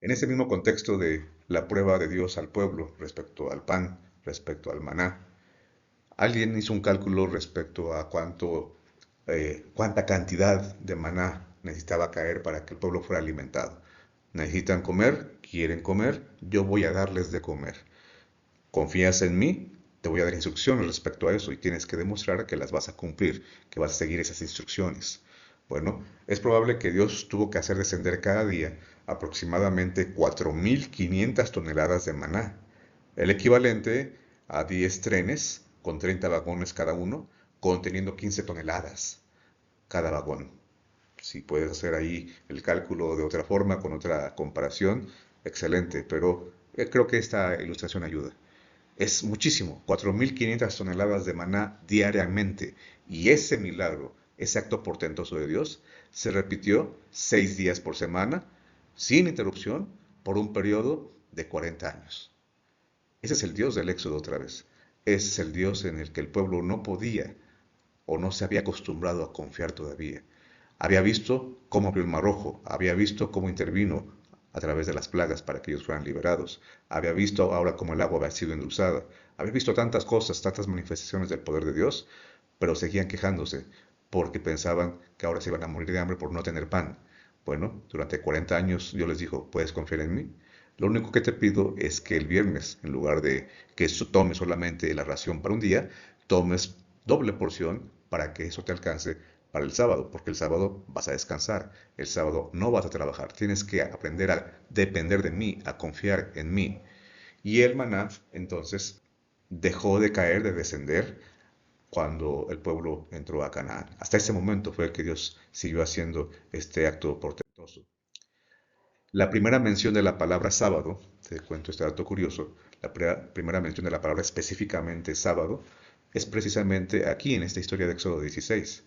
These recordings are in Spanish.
En ese mismo contexto de la prueba de Dios al pueblo respecto al pan, respecto al maná, alguien hizo un cálculo respecto a cuánta cantidad de maná necesitaba caer para que el pueblo fuera alimentado. Necesitan comer, quieren comer, yo voy a darles de comer. Confías en mí, te voy a dar instrucciones respecto a eso y tienes que demostrar que las vas a cumplir, que vas a seguir esas instrucciones. Bueno, es probable que Dios tuvo que hacer descender cada día aproximadamente 4.500 toneladas de maná, el equivalente a 10 trenes con 30 vagones cada uno, conteniendo 15 toneladas cada vagón. Si puedes hacer ahí el cálculo de otra forma, con otra comparación, excelente, pero creo que esta ilustración ayuda. Es muchísimo, 4.500 toneladas de maná diariamente. Y ese milagro, ese acto portentoso de Dios, se repitió 6 días por semana, sin interrupción, por un periodo de 40 años. Ese es el Dios del Éxodo otra vez. Ese es el Dios en el que el pueblo no podía o no se había acostumbrado a confiar todavía. Había visto cómo abrió el Mar Rojo, había visto cómo intervino a través de las plagas para que ellos fueran liberados, había visto ahora cómo el agua había sido endulzada, había visto tantas cosas, tantas manifestaciones del poder de Dios, pero seguían quejándose porque pensaban que ahora se iban a morir de hambre por no tener pan. Bueno, durante 40 años Dios les dijo, ¿puedes confiar en mí? Lo único que te pido es que el viernes, en lugar de que tomes solamente la ración para un día, tomes doble porción para que eso te alcance para el sábado, porque el sábado vas a descansar, el sábado no vas a trabajar, tienes que aprender a depender de mí, a confiar en mí. Y el maná entonces dejó de caer, de descender, cuando el pueblo entró a Canaán. Hasta ese momento fue que Dios siguió haciendo este acto portentoso. La primera mención de la palabra sábado, te cuento este dato curioso, la primera mención de la palabra específicamente sábado es precisamente aquí en esta historia de Éxodo 16,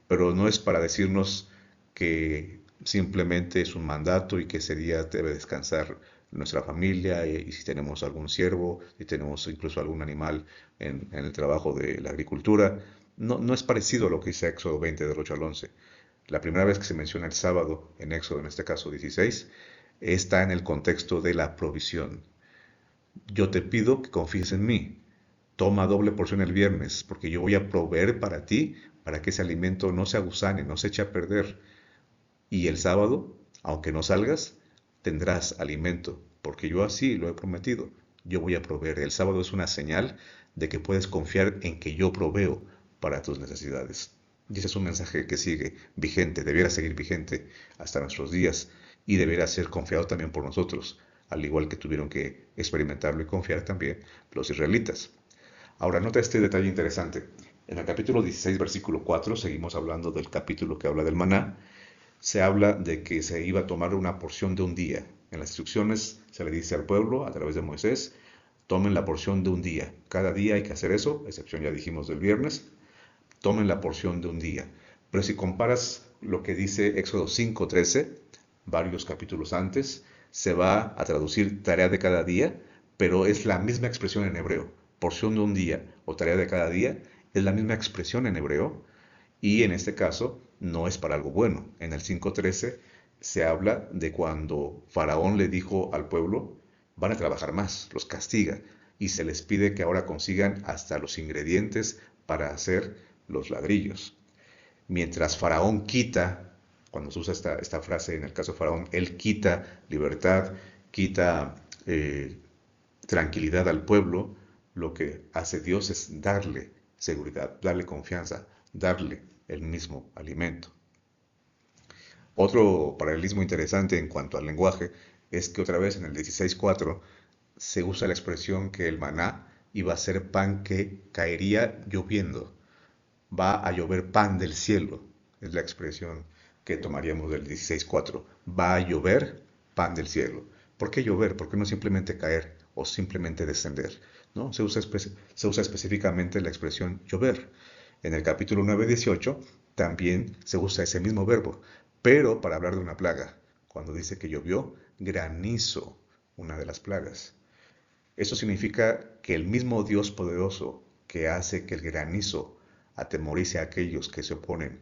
pero no es para decirnos que simplemente es un mandato y que ese día debe descansar nuestra familia y si tenemos algún siervo, si tenemos incluso algún animal en el trabajo de la agricultura. No, no es parecido a lo que dice Éxodo 20 del 8 al 11. La primera vez que se menciona el sábado en Éxodo, en este caso 16, está en el contexto de la provisión. Yo te pido que confíes en mí. Toma doble porción el viernes, porque yo voy a proveer para ti, para que ese alimento no se agusane, no se eche a perder. Y el sábado, aunque no salgas, tendrás alimento, porque yo así lo he prometido. Yo voy a proveer. El sábado es una señal de que puedes confiar en que yo proveo para tus necesidades. Y ese es un mensaje que sigue vigente, debiera seguir vigente hasta nuestros días y debiera ser confiado también por nosotros, al igual que tuvieron que experimentarlo y confiar también los israelitas. Ahora, nota este detalle interesante. En el capítulo 16, versículo 4, seguimos hablando del capítulo que habla del maná, se habla de que se iba a tomar una porción de un día. En las instrucciones se le dice al pueblo, a través de Moisés, tomen la porción de un día. Cada día hay que hacer eso, excepción ya dijimos del viernes, tomen la porción de un día. Pero si comparas lo que dice Éxodo 5:13, varios capítulos antes, se va a traducir tarea de cada día, pero es la misma expresión en hebreo. Porción de un día o tarea de cada día es la misma expresión en hebreo y en este caso no es para algo bueno. En el 5:13 se habla de cuando Faraón le dijo al pueblo, van a trabajar más, los castiga y se les pide que ahora consigan hasta los ingredientes para hacer los ladrillos. Mientras Faraón quita, cuando se usa esta frase en el caso de Faraón, él quita libertad, quita tranquilidad al pueblo, lo que hace Dios es darle seguridad, darle confianza, darle el mismo alimento. Otro paralelismo interesante en cuanto al lenguaje es que otra vez en el 16:4 se usa la expresión que el maná iba a ser pan que caería lloviendo. Va a llover pan del cielo, es la expresión que tomaríamos del 16:4. Va a llover pan del cielo. ¿Por qué llover? ¿Por qué no simplemente caer o simplemente descender? ¿No? Se usa específicamente la expresión llover. En el capítulo 9:18 también se usa ese mismo verbo, pero para hablar de una plaga, cuando dice que llovió granizo, una de las plagas. Eso significa que el mismo Dios poderoso que hace que el granizo atemorice a aquellos que se oponen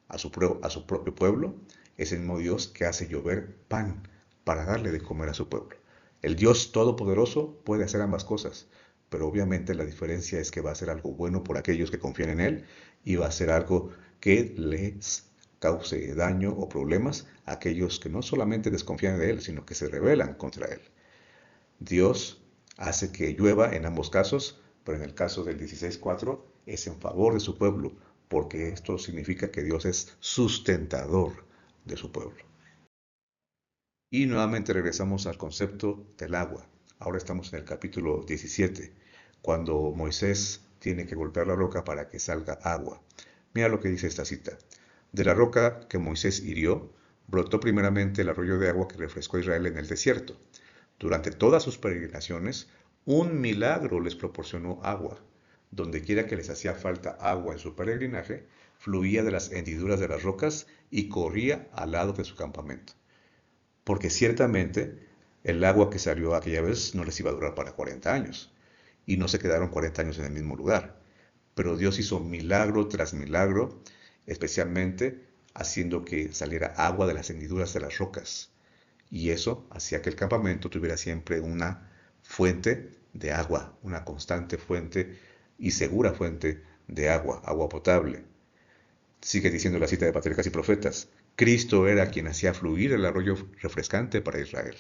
a su propio pueblo, es el mismo Dios que hace llover pan, para darle de comer a su pueblo. El Dios Todopoderoso puede hacer ambas cosas, pero obviamente la diferencia es que va a hacer algo bueno por aquellos que confían en Él y va a hacer algo que les cause daño o problemas a aquellos que no solamente desconfían de Él, sino que se rebelan contra Él. Dios hace que llueva en ambos casos, pero en el caso del 16:4 es en favor de su pueblo, porque esto significa que Dios es sustentador de su pueblo. Y nuevamente regresamos al concepto del agua. Ahora estamos en el capítulo 17, cuando Moisés tiene que golpear la roca para que salga agua. Mira lo que dice esta cita. De la roca que Moisés hirió, brotó primeramente el arroyo de agua que refrescó a Israel en el desierto. Durante todas sus peregrinaciones, un milagro les proporcionó agua. Donde quiera que les hacía falta agua en su peregrinaje, fluía de las hendiduras de las rocas y corría al lado de su campamento. Porque ciertamente el agua que salió aquella vez no les iba a durar para 40 años, y no se quedaron 40 años en el mismo lugar. Pero Dios hizo milagro tras milagro, especialmente haciendo que saliera agua de las hendiduras de las rocas. Y eso hacía que el campamento tuviera siempre una fuente de agua, una constante fuente y segura fuente de agua, agua potable. Sigue diciendo la cita de Patriarcas y Profetas. Cristo era quien hacía fluir el arroyo refrescante para Israel.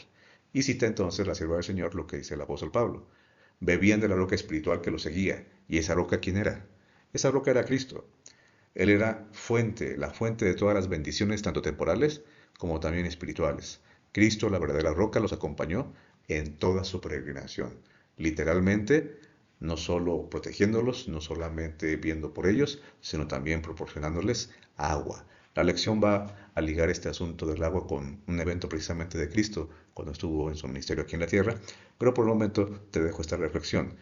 Y cita entonces la sierva del Señor lo que dice el apóstol Pablo. Bebían de la roca espiritual que los seguía. ¿Y esa roca quién era? Esa roca era Cristo. Él era fuente, la fuente de todas las bendiciones, tanto temporales como también espirituales. Cristo, la verdadera roca, los acompañó en toda su peregrinación. Literalmente, no solo protegiéndolos, no solamente viendo por ellos, sino también proporcionándoles agua. La lección va a ligar este asunto del agua con un evento precisamente de Cristo cuando estuvo en su ministerio aquí en la tierra, pero por el momento te dejo esta reflexión.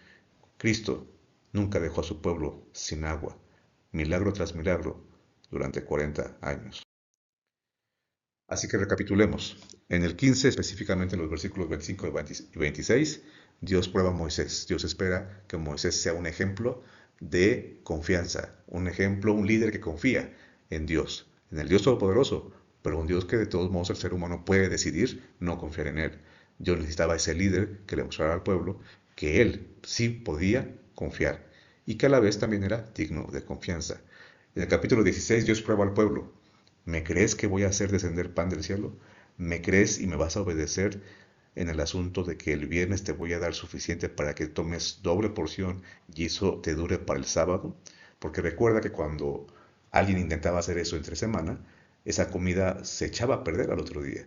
Cristo nunca dejó a su pueblo sin agua, milagro tras milagro, durante 40 años. Así que recapitulemos. En el 15, específicamente en los versículos 25 y 26, Dios prueba a Moisés. Dios espera que Moisés sea un ejemplo de confianza, un ejemplo, un líder que confía en Dios, en el Dios Todopoderoso, pero un Dios que de todos modos el ser humano puede decidir no confiar en Él. Dios necesitaba ese líder que le mostrara al pueblo que Él sí podía confiar y que a la vez también era digno de confianza. En el capítulo 16 Dios prueba al pueblo. ¿Me crees que voy a hacer descender pan del cielo? ¿Me crees y me vas a obedecer en el asunto de que el viernes te voy a dar suficiente para que tomes doble porción y eso te dure para el sábado? Porque recuerda que cuando alguien intentaba hacer eso entre semana, esa comida se echaba a perder al otro día.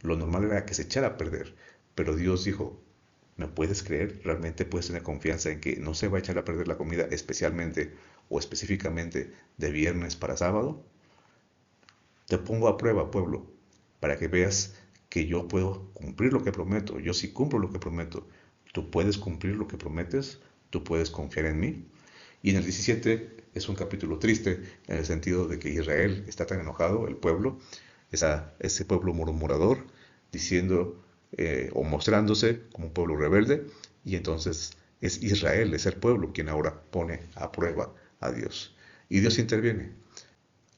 Lo normal era que se echara a perder, pero Dios dijo, ¿me puedes creer? ¿Realmente puedes tener confianza en que no se va a echar a perder la comida especialmente o específicamente de viernes para sábado? Te pongo a prueba, pueblo, para que veas que yo puedo cumplir lo que prometo. Yo sí cumplo lo que prometo. Tú puedes cumplir lo que prometes, tú puedes confiar en mí. Y en el 17 es un capítulo triste en el sentido de que Israel está tan enojado, el pueblo, ese pueblo murmurador, diciendo o mostrándose como un pueblo rebelde. Y entonces es Israel, es el pueblo quien ahora pone a prueba a Dios. Y Dios interviene.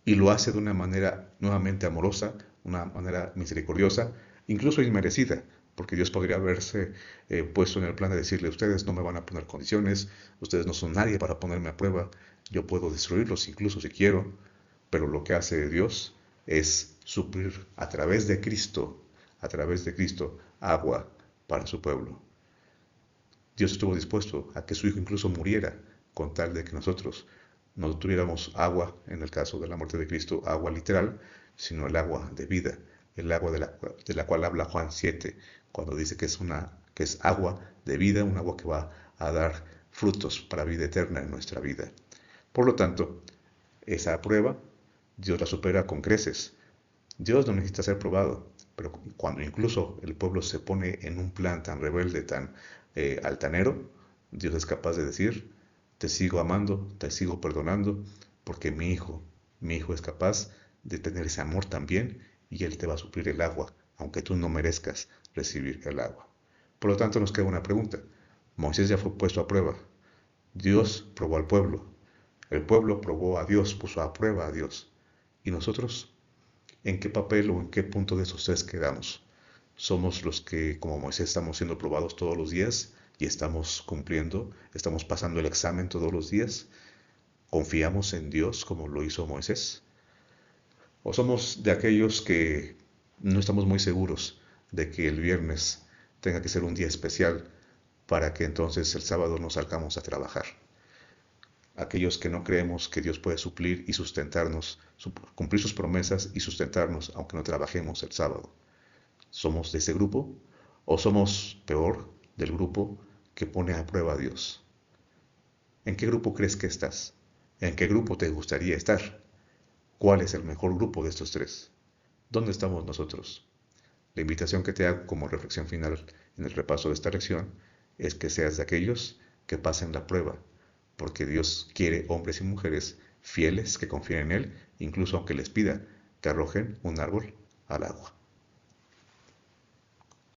Y lo hace de una manera nuevamente amorosa, una manera misericordiosa, incluso inmerecida, porque Dios podría haberse puesto en el plan de decirle, ustedes no me van a poner condiciones, ustedes no son nadie para ponerme a prueba, yo puedo destruirlos incluso si quiero, pero lo que hace Dios es suplir a través de Cristo, agua para su pueblo. Dios estuvo dispuesto a que su Hijo incluso muriera con tal de que nosotros no tuviéramos agua, en el caso de la muerte de Cristo, agua literal, sino el agua de vida, el agua de la cual habla Juan 7, cuando dice que es agua de vida, un agua que va a dar frutos para vida eterna en nuestra vida. Por lo tanto, esa prueba Dios la supera con creces. Dios no necesita ser probado, pero cuando incluso el pueblo se pone en un plan tan rebelde, tan altanero, Dios es capaz de decir, te sigo amando, te sigo perdonando, porque mi hijo es capaz de tener ese amor también y Él te va a suplir el agua, aunque tú no merezcas recibir el agua. Por lo tanto, nos queda una pregunta. Moisés ya fue puesto a prueba. Dios probó al pueblo. El pueblo probó a Dios, puso a prueba a Dios. ¿Y nosotros? ¿En qué papel o en qué punto de esos tres quedamos? Somos los que, como Moisés, estamos siendo probados todos los días y estamos cumpliendo, estamos pasando el examen todos los días. ¿Confiamos en Dios como lo hizo Moisés? ¿O somos de aquellos que no estamos muy seguros de que el viernes tenga que ser un día especial para que entonces el sábado nos salgamos a trabajar? Aquellos que no creemos que Dios puede suplir y sustentarnos, cumplir sus promesas y sustentarnos aunque no trabajemos el sábado. ¿Somos de ese grupo? ¿O somos peor del grupo que pone a prueba a Dios? ¿En qué grupo crees que estás? ¿En qué grupo te gustaría estar? ¿Cuál es el mejor grupo de estos tres? ¿Dónde estamos nosotros? La invitación que te hago como reflexión final en el repaso de esta lección es que seas de aquellos que pasen la prueba, porque Dios quiere hombres y mujeres fieles que confíen en Él, incluso aunque les pida que arrojen un árbol al agua.